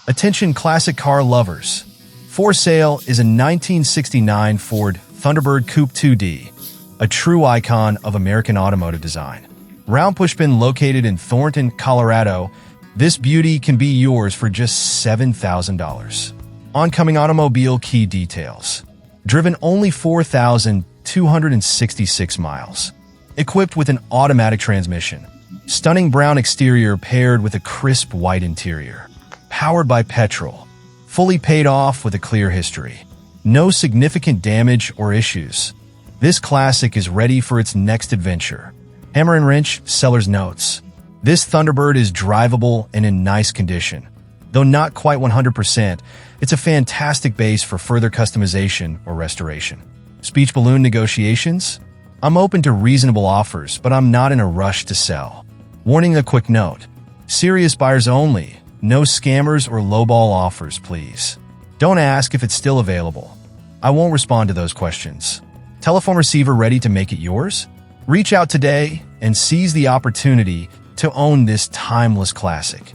Attention classic car lovers. For sale is a 1969 Ford Thunderbird Coupe 2D, a true icon of American automotive design. Round pushpin located in Thornton, Colorado, this beauty can be yours for just $7,000. Oncoming automobile key details. Driven only 4,266 miles. Equipped with an automatic transmission. Stunning brown exterior paired with a crisp white interior. Powered by Petrol. Fully paid off with a clear history. No significant damage or issues. This classic is ready for its next adventure. Hammer and wrench, seller's notes. This Thunderbird is drivable and in nice condition. Though not quite 100%, it's a fantastic base for further customization or restoration. Speech balloon negotiations? I'm open to reasonable offers, but I'm not in a rush to sell. Warning, a quick note. Serious buyers only. No scammers or lowball offers, please. Don't ask if it's still available. I won't respond to those questions. Telephone receiver ready to make it yours? Reach out today and seize the opportunity to own this timeless classic.